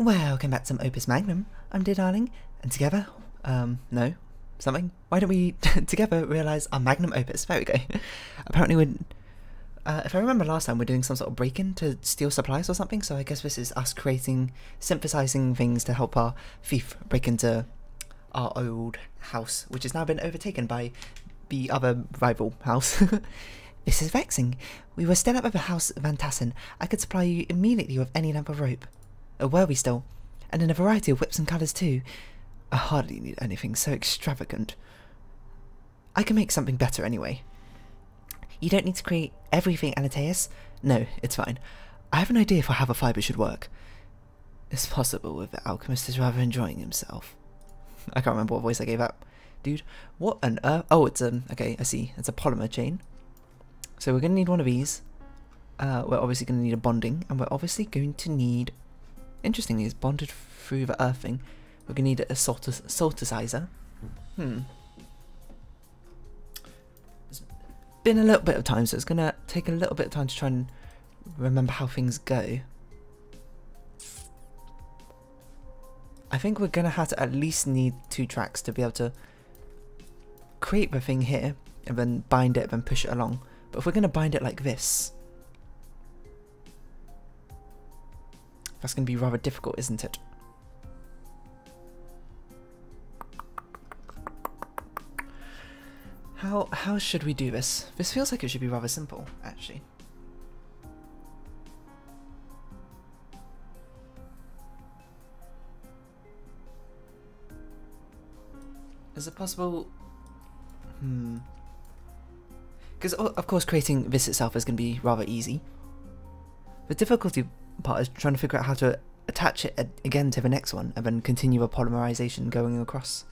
Welcome back to some Opus Magnum. I'm dear darling, and together, no, something. Why don't we together realise our magnum opus? There we go. Apparently we're, if I remember last time, we're doing some sort of break-in to steal supplies or something, so I guess this is us creating, synthesising things to help our thief break into our old house, which has now been overtaken by the other rival house. This is vexing. We were still at the house Van Tassen. I could supply you immediately with any length of rope. Or were we still? And in a variety of whips and colours too. I hardly need anything so extravagant. I can make something better anyway. You don't need to create everything, Anateus. No, it's fine. I have an idea for how the fibre should work. It's possible if the alchemist is rather enjoying himself. I can't remember what voice I gave out. Dude, what on earth? Oh, it's okay, I see. It's a polymer chain. So we're going to need one of these. We're obviously going to need a bonding, and we're obviously going to need... Interestingly, it's bonded through the earthing. We're going to need a solticizer. It's been a little bit of time, so it's going to take a little bit of time to try and remember how things go. I think we're going to have to at least need 2 tracks to be able to create the thing here, and then bind it, and then push it along. But if we're going to bind it like this, that's going to be rather difficult, isn't it? How should we do this? This feels like it should be rather simple, actually. Is it possible? Because of course creating this itself is going to be rather easy. The difficulty part is trying to figure out how to attach it again to the next one and then continue a polymerization going across.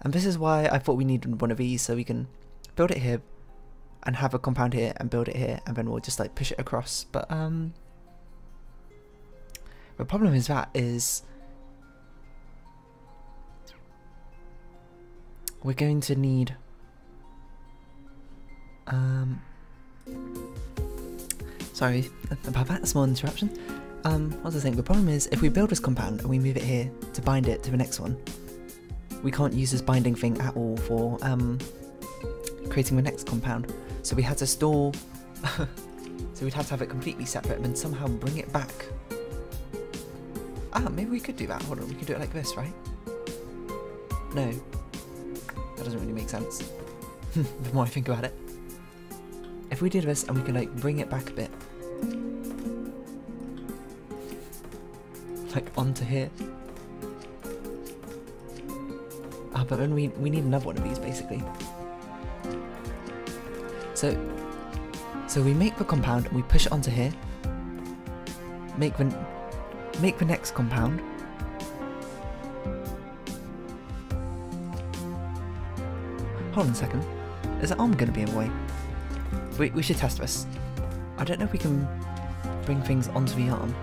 And this is why I thought we needed one of these, so we can build it here and have a compound here and build it here, and then we'll just like push it across. But the problem is we're going to need sorry about that small interruption. What was I saying? The problem is if we build this compound and we move it here to bind it to the next one, we can't use this binding thing at all for creating the next compound. So we had to store so we'd have to have it completely separate and then somehow bring it back. Ah, maybe we could do that. Hold on, we could do it like this, right? No. That doesn't really make sense. The more I think about it. If we did this and we could like bring it back a bit, like onto here. Ah, but then we need another one of these basically. So we make the compound and we push it onto here. Make the next compound. Hold on a second. Is the arm going to be in the way? We should test this. I don't know if we can bring things onto the arm.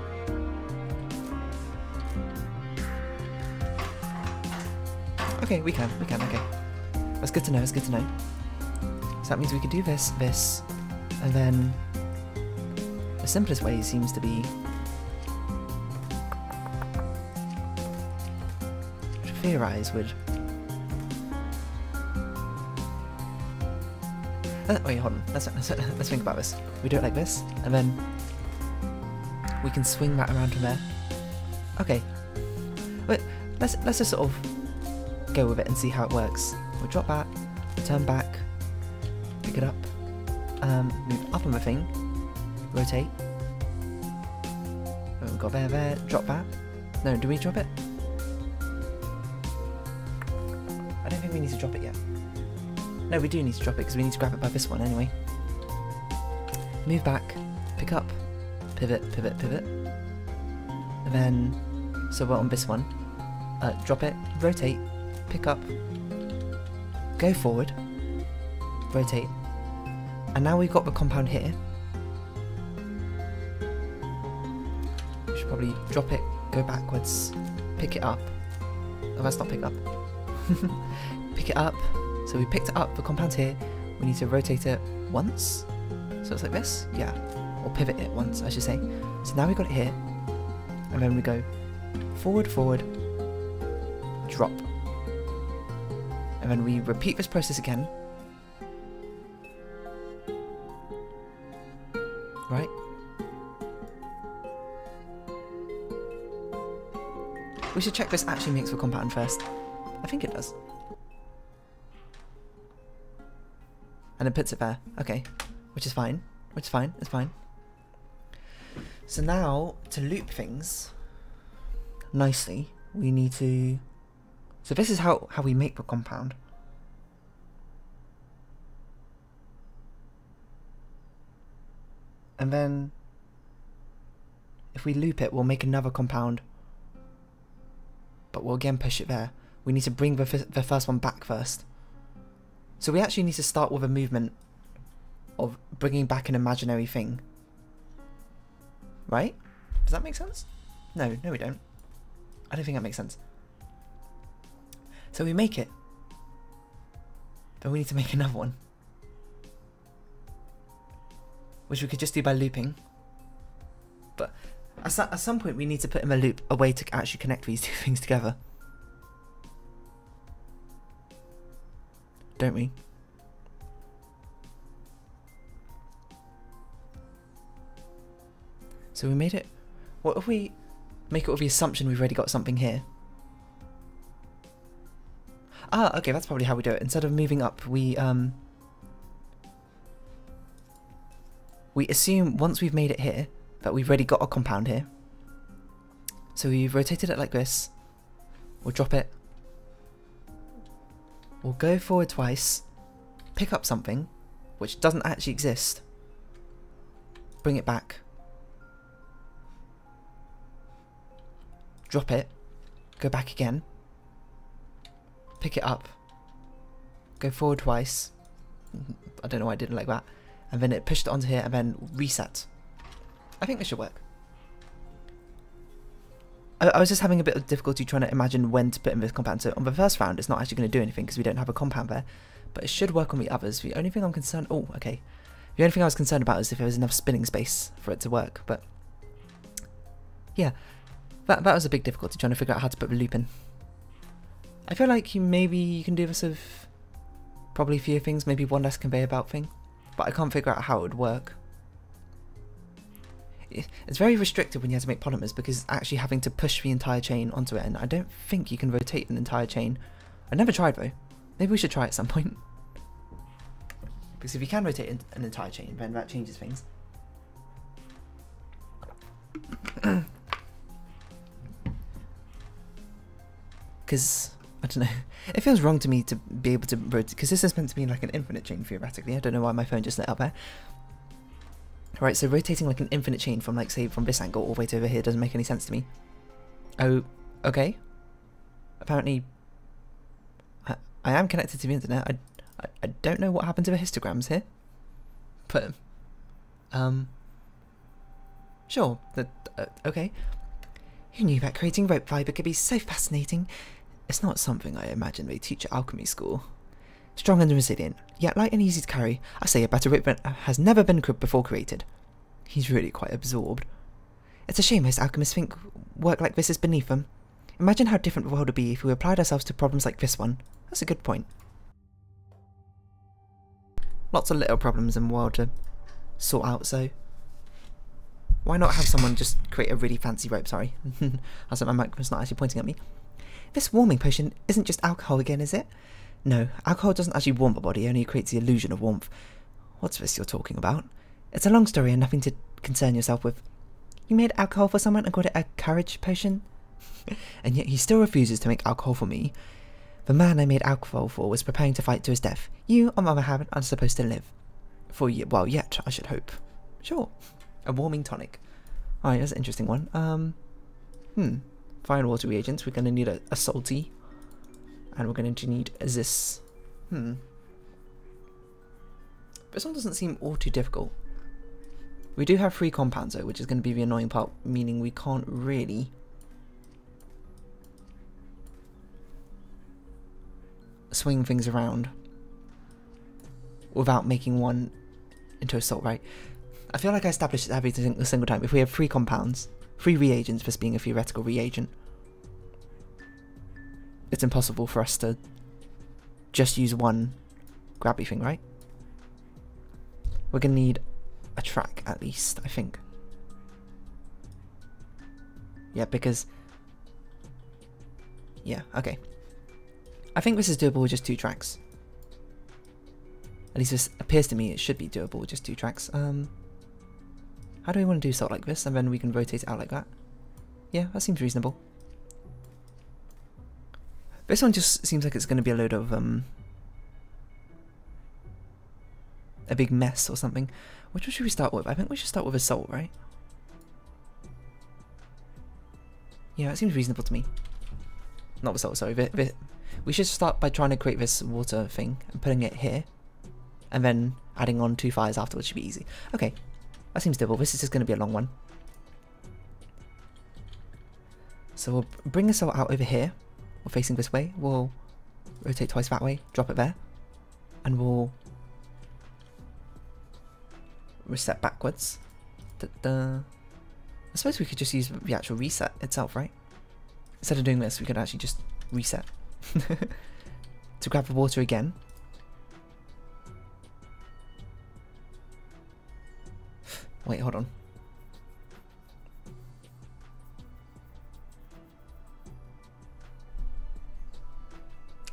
Okay, we can, okay. That's good to know, So that means we could do this, and then the simplest way seems to be to theorize would... wait, hold on. Let's think about this. We do it like this, and then we can swing that around to there. Okay, but let's just sort of go with it and see how it works. We'll drop that, return back, pick it up, move up on the thing, rotate. Oh, we've got there, drop that. No, do we drop it? I don't think we need to drop it yet. No, we do need to drop it because we need to grab it by this one anyway. Move back, pick up, pivot. And then, so we're on this one. Drop it, rotate, pick up, go forward, rotate. And now we've got the compound here. We should probably drop it, go backwards, pick it up. Oh, that's not pick up. Pick it up. So we picked it up, the compound's here, we need to rotate it once, so it's like this, yeah, or pivot it once I should say. So now we've got it here, and then we go forward, forward, drop. And then we repeat this process again. Right? We should check this actually makes the compound first. I think it does. And it puts it there. Okay. Which is fine. Which is fine. It's fine. So now, to loop things nicely, we need to... So this is how we make the compound. And then, if we loop it, we'll make another compound. But we'll again push it there. We need to bring the first one back first. So we actually need to start with a movement of bringing back an imaginary thing. Right? Does that make sense? No, we don't. I don't think that makes sense. So we make it. Then we need to make another one. Which we could just do by looping. But at some point we need to put in a loop a way to actually connect these two things together. Don't we? So we made it. What if we make it with the assumption we've already got something here? Ah, okay, that's probably how we do it. Instead of moving up, we assume once we've made it here that we've already got a compound here. So we've rotated it like this. We'll drop it. We'll go forward twice, pick up something which doesn't actually exist, bring it back, drop it, go back again, pick it up, go forward twice, I don't know why I didn't like that, and then it pushed it onto here and then reset. I think this should work. I was just having a bit of difficulty trying to imagine when to put in this compound. So on the first round, it's not actually going to do anything because we don't have a compound there. But it should work on the others. The only thing I'm concerned... Oh, okay. The only thing I was concerned about is if there was enough spinning space for it to work. But yeah, that was a big difficulty trying to figure out how to put the loop in. I feel like maybe you can do this with probably a few things. Maybe one less conveyor belt thing. But I can't figure out how it would work. It's very restricted when you have to make polymers because it's actually having to push the entire chain onto it, and I don't think you can rotate an entire chain. I never tried though. Maybe we should try at some point. Because if you can rotate an entire chain, then that changes things. Because, I don't know, it feels wrong to me to be able to rotate, because this is meant to be like an infinite chain theoretically. I don't know why my phone just lit up there. Right, so rotating like an infinite chain from, like, say, from this angle all the way to over here doesn't make any sense to me. Oh, okay. Apparently, I am connected to the internet. I don't know what happened to the histograms here. But, sure, okay. Who knew that creating rope fibre could be so fascinating? It's not something I imagine they teach at alchemy school. Strong and resilient, yet light and easy to carry. I say a better rope has never been before created. He's really quite absorbed. It's a shame most alchemists think work like this is beneath them. Imagine how different the world would be if we applied ourselves to problems like this one. That's a good point. Lots of little problems in the world to sort out, so why not have someone just create a really fancy rope? Sorry. I was like, my microphone's not actually pointing at me. This warming potion isn't just alcohol again, is it? No, alcohol doesn't actually warm the body, only creates the illusion of warmth. What's this you're talking about? It's a long story and nothing to concern yourself with. You made alcohol for someone and called it a courage potion? And yet he still refuses to make alcohol for me. The man I made alcohol for was preparing to fight to his death. You, on the other hand, are supposed to live. For you, well, yet, I should hope. Sure. A warming tonic. Alright, that's an interesting one. Fire and water reagents. We're going to need a salty. And we're going to need this. This one doesn't seem all too difficult. We do have 3 compounds though, which is going to be the annoying part, meaning we can't really swing things around without making one into a salt, right? I feel like I established it every single time. If we have 3 compounds, 3 reagents, this being a theoretical reagent, it's impossible for us to just use one grabby thing, right? We're gonna need a track at least, I think. Yeah, because... yeah, okay. I think this is doable with just 2 tracks. At least this appears to me it should be doable with just 2 tracks. How do we want to do salt like this, and then we can rotate it out like that? Yeah, that seems reasonable. This one just seems like it's going to be a load of, a big mess or something. Which one should we start with? I think we should start with a salt, right? Yeah, it seems reasonable to me. Not with salt, sorry. We should start by trying to create this water thing and putting it here. And then adding on 2 fires afterwards should be easy. Okay, that seems doable. This is just going to be a long one. So we'll bring the salt out over here. We're facing this way. We'll rotate twice that way, drop it there. And we'll reset backwards. I suppose we could just use the actual reset itself, right? Instead of doing this, we could actually just reset. To grab the water again. Wait, hold on.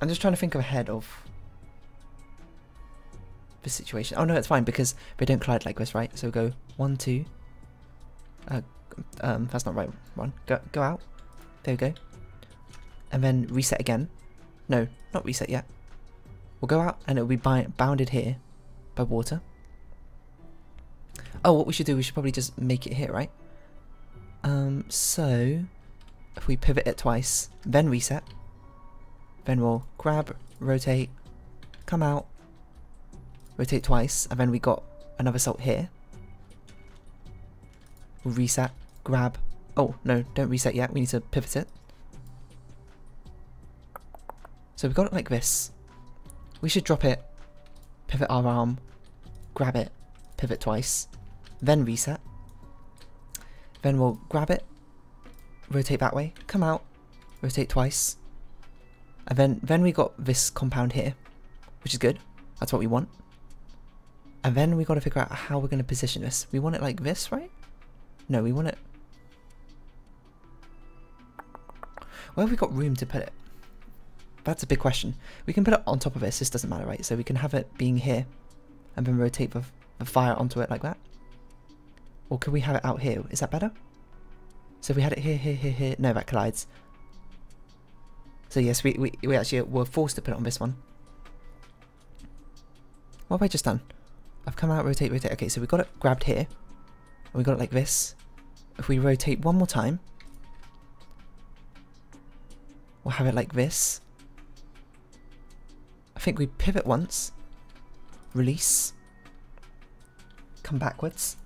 I'm just trying to think ahead of the situation. Oh no, it's fine because they don't collide like this, right? So go 1, 2. That's not right one. Go out. There we go. And then reset again. No, not reset yet. We'll go out and it'll be bounded here by water. Oh, what we should do, we should probably just make it here, right? So if we pivot it twice, then reset, then we'll grab, rotate, come out, rotate twice, and then we got another salt here. We'll reset, grab. Oh, no, don't reset yet. We need to pivot it. So we've got it like this. We should drop it, pivot our arm, grab it, pivot twice, then reset. Then we'll grab it, rotate that way, come out, rotate twice. And then we got this compound here, which is good. That's what we want. And then we got to figure out how we're going to position this. We want it like this, right? No, we want it... where have we got room to put it? That's a big question. We can put it on top of this doesn't matter, right? So we can have it being here, and then rotate the fire onto it like that. Or could we have it out here? Is that better? So if we had it here, here, here, here... no, that collides. So yes, we actually were forced to put it on this one. What have I just done? I've come out, rotate, rotate. Okay, so we got it grabbed here. And we got it like this. If we rotate one more time, we'll have it like this. I think we pivot once, release, come backwards.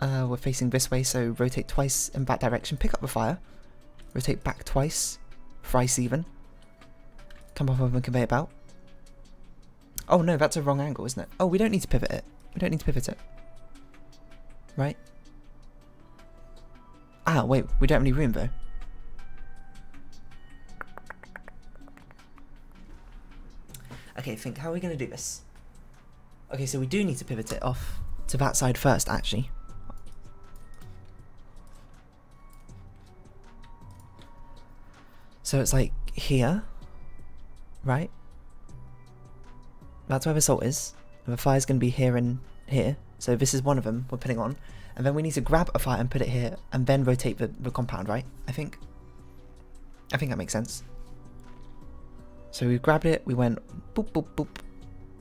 We're facing this way, so rotate twice in that direction, pick up the fire, rotate back twice, thrice even, come off of the conveyor belt. Oh no, that's a wrong angle, isn't it? Oh, we don't need to pivot it. We don't need to pivot it. Right? Ah, wait, we don't have any room though. Okay, think, how are we going to do this? Okay, so we do need to pivot it off to that side first, actually. So it's like here, right? That's where the salt is. And the fire's going to be here and here. So this is one of them we're putting on. And then we need to grab a fire and put it here and then rotate the compound, right? I think that makes sense. So we grabbed it, we went boop, boop, boop,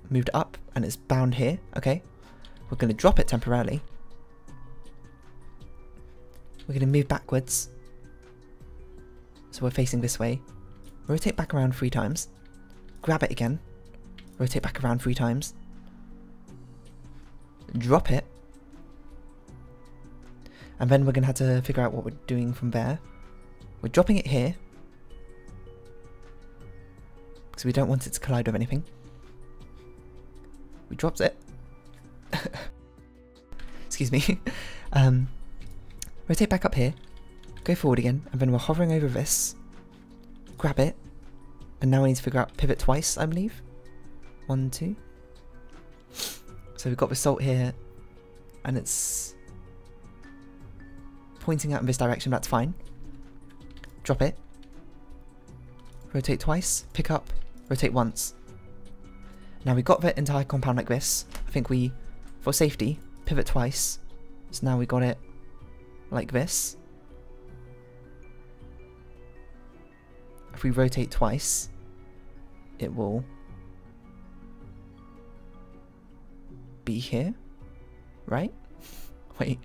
moved it up, and it's bound here, okay? We're going to drop it temporarily. We're going to move backwards. So we're facing this way. Rotate back around 3 times. Grab it again. Rotate back around 3 times. Drop it. And then we're going to have to figure out what we're doing from there. We're dropping it here. Because we don't want it to collide with anything. We dropped it. Excuse me. Rotate back up here. go forward again, and then we're hovering over this. Grab it. And now we need to figure out pivot twice, I believe. 1, 2. So we've got the salt here, and it's pointing out in this direction, that's fine. Drop it. Rotate twice, pick up, rotate once. Now we've got the entire compound like this. I think we, for safety, pivot twice. So now we got it like this. If we rotate twice, it will be here, right? Wait.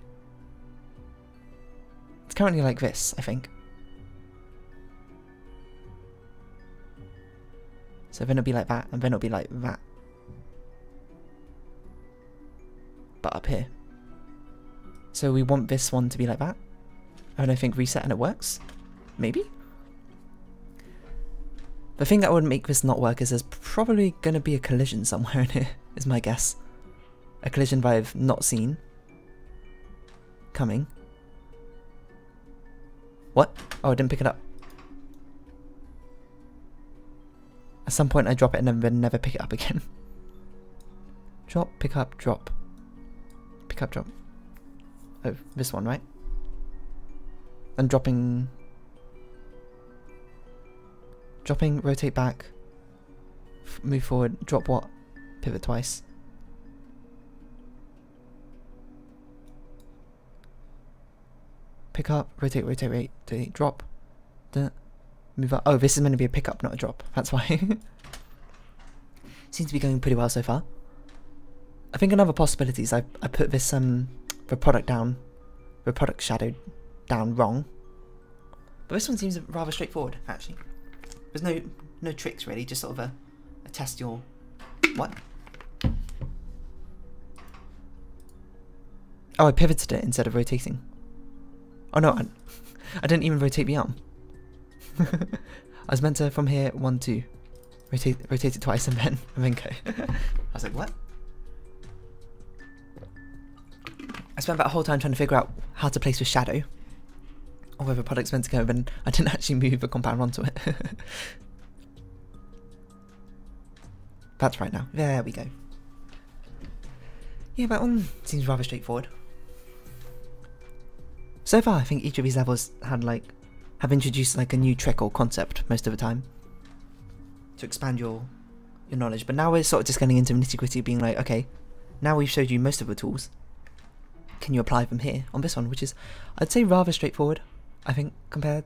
It's currently like this, I think. So then it'll be like that, and then it'll be like that. But up here. So we want this one to be like that. And I think reset and it works? Maybe? The thing that would make this not work is there's probably going to be a collision somewhere in here, is my guess. A collision that I've not seen coming. What? Oh, I didn't pick it up. At some point I drop it and then never pick it up again. Drop, pick up, drop. Pick up, drop. Oh, this one, right? And dropping... Dropping, rotate back. Move forward, drop what? Pivot twice. Pick up, rotate, rotate, rotate, drop. Move up. Oh, this is meant to be a pickup, not a drop. That's why. Seems to be going pretty well so far. I think another possibility is I put this the product down, the product shadow down wrong. But this one seems rather straightforward, actually. There's no tricks really, just sort of a test your what? Oh, I pivoted it instead of rotating. Oh no, I didn't even rotate the arm. I was meant to, from here, 1, 2, rotate it twice and then go. I was like, what? I spent that whole time trying to figure out how to place the shadow, or where the product's meant to go, but I didn't actually move the compound onto it. That's right now. There we go. Yeah, that one seems rather straightforward. So far, I think each of these levels have introduced like a new trick or concept most of the time to expand your knowledge. But now we're sort of just getting into nitty-gritty, being like, okay, now we've showed you most of the tools. Can you apply them here on this one, which is, I'd say, rather straightforward, I think, compared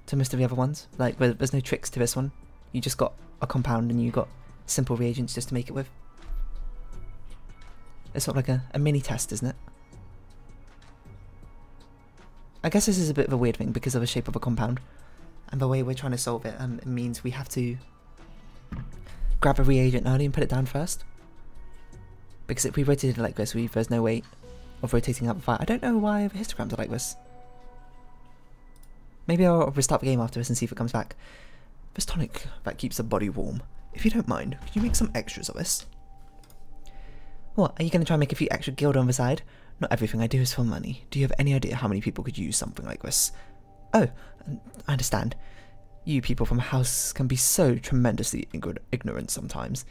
to most of the other ones. Like, there's no tricks to this one. You just got a compound and you got simple reagents just to make it with. It's sort of like a mini test, isn't it? I guess this is a bit of a weird thing because of the shape of a compound and the way we're trying to solve it. It means we have to grab a reagent early and put it down first. Because if we rotated it like this, there's no way of rotating out the fire. I don't know why the histograms are like this. Maybe I'll restart the game after this and see if it comes back. This tonic that keeps the body warm. If you don't mind, could you make some extras of this? What, are you going to try and make a few extra gilda on the side? Not everything I do is for money. Do you have any idea how many people could use something like this? Oh, I understand. You people from a house can be so tremendously ignorant sometimes.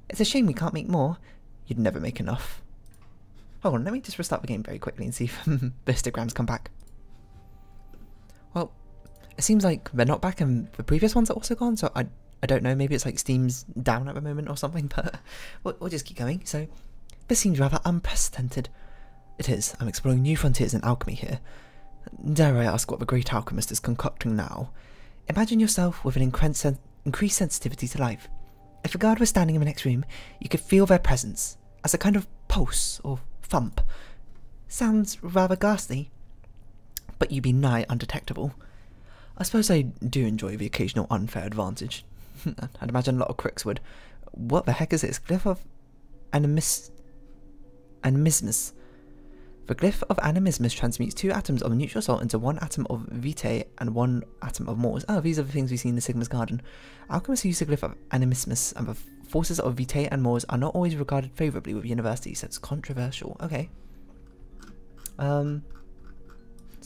It's a shame we can't make more. You'd never make enough. Hold on, let me just restart the game very quickly and see if the histograms come back. Well, it seems like they're not back and the previous ones are also gone, so I don't know, maybe it's like Steam's down at the moment or something, but we'll just keep going. So, this seems rather unprecedented. It is. I'm exploring new frontiers in alchemy here. Dare I ask what the great alchemist is concocting now? Imagine yourself with an increased sensitivity to life. If a guard was standing in the next room, you could feel their presence, as a kind of pulse or thump. Sounds rather ghastly, but you'd be nigh undetectable. I suppose I do enjoy the occasional unfair advantage. I'd imagine a lot of crooks would. What the heck is this? Glyph of animismus. The glyph of animismus transmutes 2 atoms of neutral salt into 1 atom of vitae and 1 atom of mors. Oh, these are the things we see in the Sigma's Garden. Alchemists use the glyph of animismus, and the forces of vitae and mors are not always regarded favourably with universities, so it's controversial. Okay.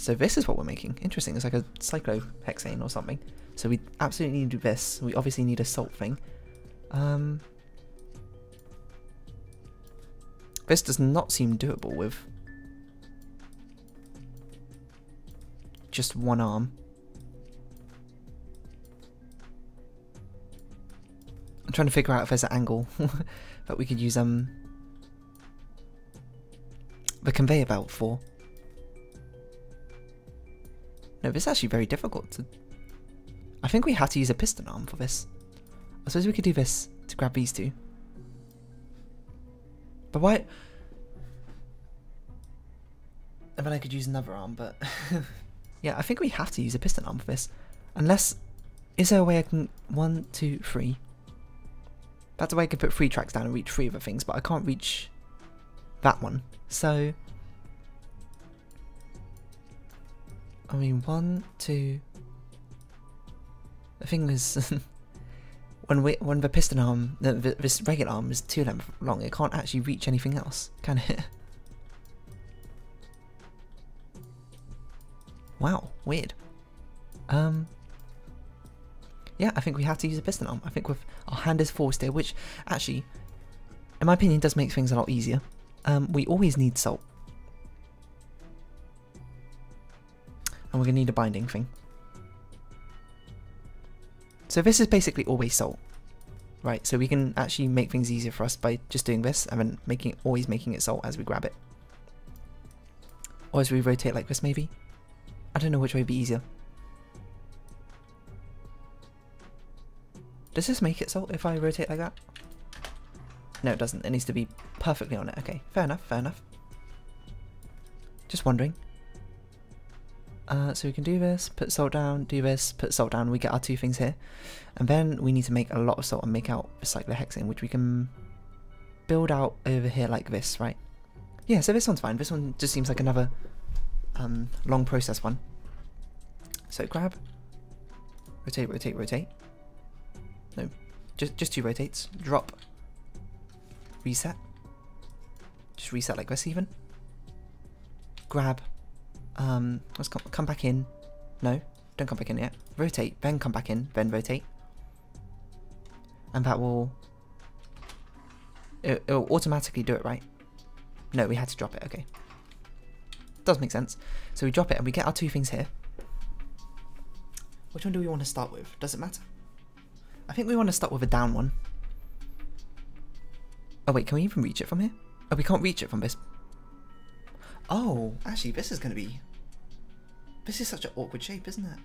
So this is what we're making. Interesting. It's like a cyclohexane or something. So we absolutely need to do this. We obviously need a salt thing. This does not seem doable with just one arm. I'm trying to figure out if there's an angle that we could use the conveyor belt for. No, this is actually very difficult to... I think we have to use a piston arm for this. I suppose we could do this to grab these two. But why... And then I could use another arm, but... yeah, I think we have to use a piston arm for this. Unless... Is there a way I can... 1, 2, 3... That's a way I can put 3 tracks down and reach 3 other things, but I can't reach that one. So... I mean, 1, 2... The thing is... when the piston arm... this regular arm is 2 lengths long, it can't actually reach anything else, can it? Wow, weird. Yeah, I think we have to use a piston arm. I think with our hand is forced here, which actually, in my opinion, does make things a lot easier. We always need salt. And we're going to need a binding thing. So this is basically always salt. Right, so we can actually make things easier for us by just doing this and then always making it salt as we grab it. Or as we rotate like this maybe. I don't know which way would be easier. Does this make it salt if I rotate like that? No, it doesn't. It needs to be perfectly on it. Okay, fair enough, fair enough. Just wondering. So we can do this, put salt down, do this, put salt down, we get our 2 things here. And then we need to make a lot of salt and make out a cyclohexane, which we can build out over here like this, right? Yeah, so this one's fine. This one just seems like another long process one. So grab, rotate, rotate, rotate. No, just 2 rotates. Drop, reset. Just reset like this even. Grab. Let's come back in. No, don't come back in yet. Rotate, then come back in, then rotate. And that will... It'll automatically do it, right? No, we had to drop it, okay. Does make sense. So we drop it and we get our 2 things here. Which one do we want to start with? Does it matter? I think we want to start with a down one. Oh wait, can we even reach it from here? Oh, we can't reach it from this. Oh, actually, this is going to be... This is such an awkward shape, isn't it?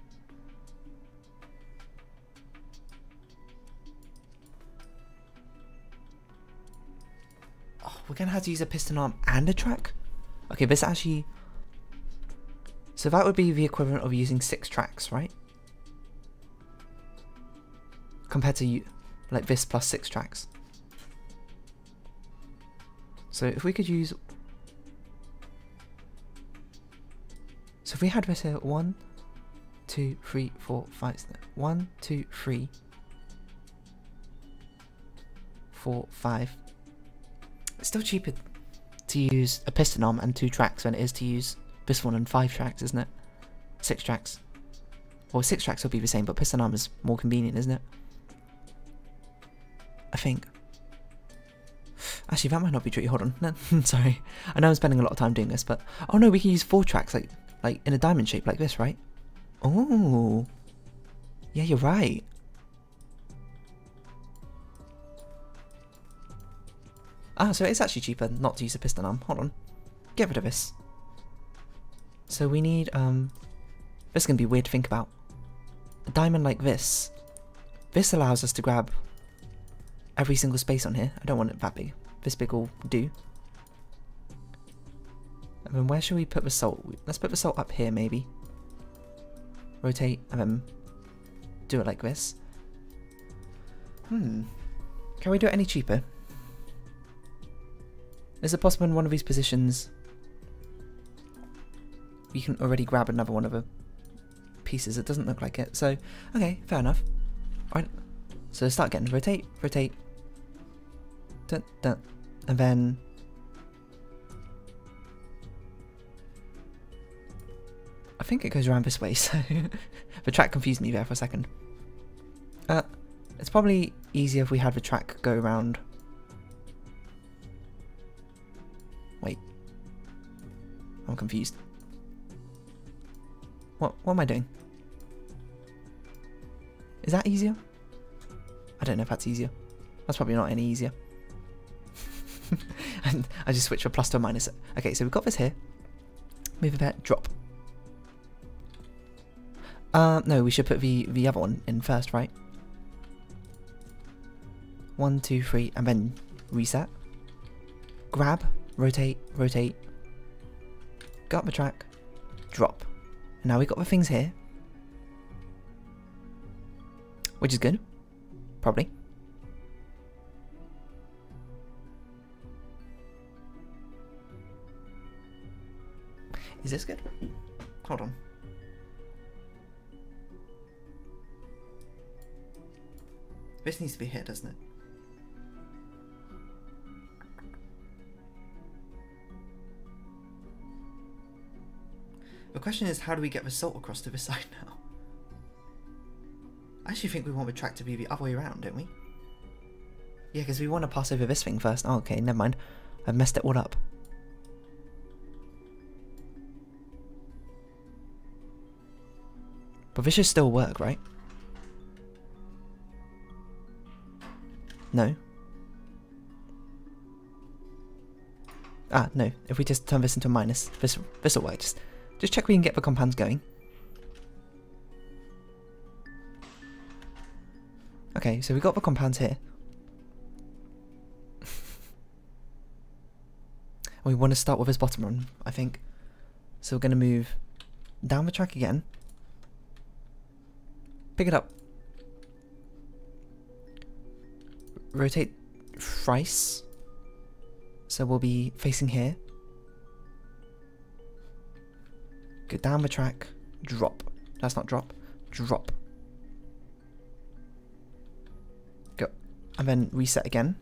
Oh, we're going to have to use a piston arm and a track? Okay, this actually... So that would be the equivalent of using 6 tracks, right? Compared to like this plus 6 tracks. So if we could use... So if we had this here, 1, 2, 3, 4, 5, 1, 2, 3, 4, 5. It's still cheaper to use a piston arm and 2 tracks than it is to use this one and 5 tracks, isn't it? 6 tracks. Well, 6 tracks will be the same, but piston arm is more convenient, isn't it? I think. Actually, that might not be true. Hold on. No, sorry. I know I'm spending a lot of time doing this, but... Oh no, we can use 4 tracks, like in a diamond shape like this, right? Oh. Yeah, you're right. Ah, so it's actually cheaper not to use a piston arm. Hold on. Get rid of this. So we need, this is going to be weird to think about. A diamond like this. This allows us to grab every single space on here. I don't want it that big. This big will do. And then where should we put the salt? Let's put the salt up here maybe. Rotate and then do it like this. Can we do it any cheaper? Is it possible in one of these positions you can already grab another one of the pieces? It doesn't look like it. So, okay, fair enough. Alright, so start again. Rotate, rotate. Dun, dun. And then... think it goes around this way, so the track confused me there for a second. It's probably easier if we had the track go around. Wait. I'm confused. What am I doing? Is that easier? I don't know if that's easier. That's probably not any easier. And I just switched from plus to a minus. Okay, so we've got this here. Move it there, drop. No, we should put the other one in first, right? 1, 2, 3, and then reset. Grab, rotate, rotate. Go up the track, drop. And now we've got the things here. Which is good. Probably. Is this good? Hold on. This needs to be here, doesn't it? The question is, how do we get the salt across to this side now? I actually think we want the track to be the other way around, don't we? Yeah, because we want to pass over this thing first. Oh, okay, never mind. I've messed it all up. But this should still work, right? No. Ah, no. If we just turn this into a minus, this will work. Just check we can get the compounds going. Okay, so we got the compounds here. We want to start with this bottom one, I think. So we're going to move down the track again. Pick it up. Rotate thrice. So we'll be facing here. Go down the track. Drop. That's not drop. Drop. Go. And then reset again.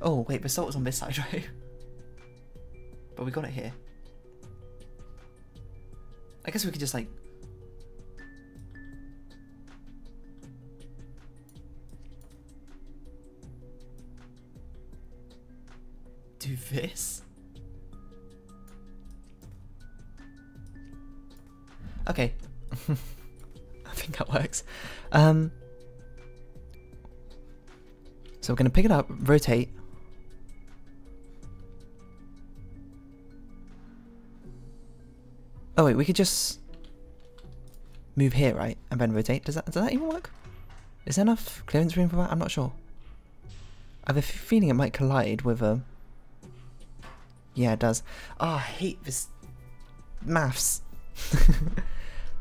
Oh, wait, the salt is on this side, right? But we got it here. I guess we could just, like... do this? Okay. I think that works. So we're going to pick it up, rotate. Oh wait, we could just move here, right? And then rotate. Does that even work? Is there enough clearance room for that? I'm not sure. I have a feeling it might collide with a... Yeah, it does. Oh, I hate this maths.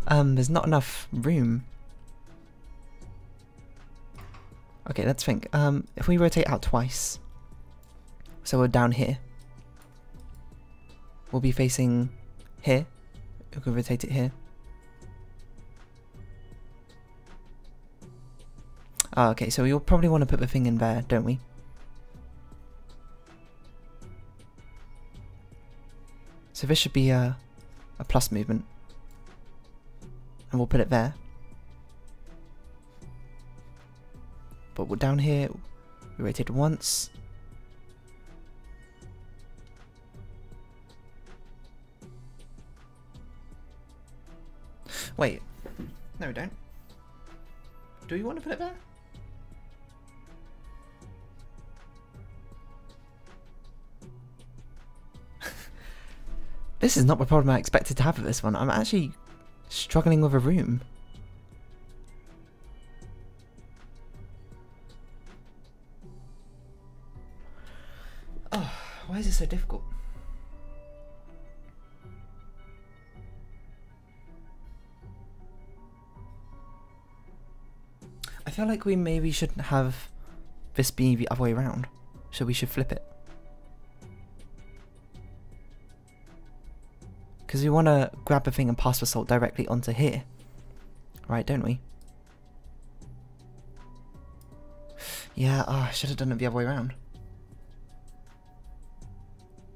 There's not enough room. Okay, let's think. If we rotate out twice, so we're down here, we'll be facing here. We can rotate it here. Oh, okay, so you'll probably want to put the thing in there, don't we? So this should be a plus movement. And we'll put it there. But we're down here, we rotate once. Wait, no we don't. Do we want to put it there? This is not the problem I expected to have with this one. I'm actually struggling with a room. Oh, why is it so difficult? I feel like we maybe shouldn't have this be the other way around. So we should flip it. Because we want to grab the thing and pass the salt directly onto here. Right, don't we? Yeah, I should have done it the other way around.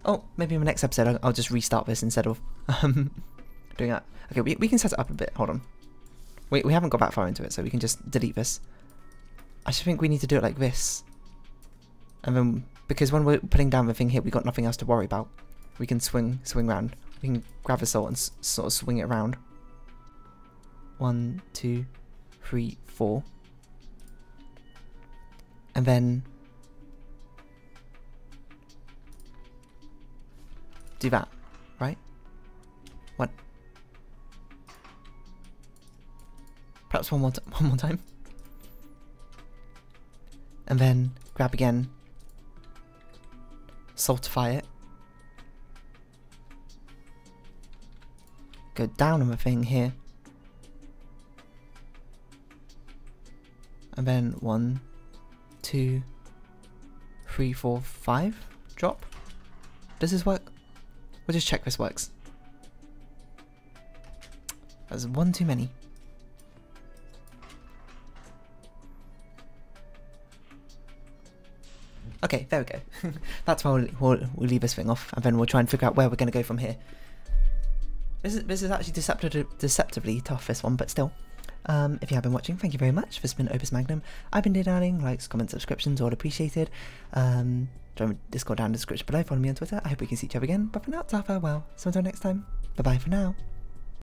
Oh, maybe in the next episode I'll just restart this instead of doing that. Okay, we can set it up a bit. Hold on. We haven't got that far into it, so we can just delete this. I just think we need to do it like this. And then, because when we're putting down the thing here, we've got nothing else to worry about. We can swing around. We can grab the salt and sort of swing it around. 1, 2, 3, 4. And then do that, right? What? Perhaps one more time. And then grab again. Saltify it. Go down on the thing here. And then 1, 2, 3, 4, 5. Drop. Does this work? We'll just check this works. That's one too many. Okay, there we go. That's why we'll leave this thing off, and then we'll try and figure out where we're going to go from here. This is actually deceptively tough, this one, but still. If you have been watching, thank you very much. This has been Opus Magnum. I've been Darling. Likes, comments, subscriptions, all appreciated. Join my Discord down in the description below. Follow me on Twitter. I hope we can see each other again. But for now, it's our farewell. So until next time, bye bye for now.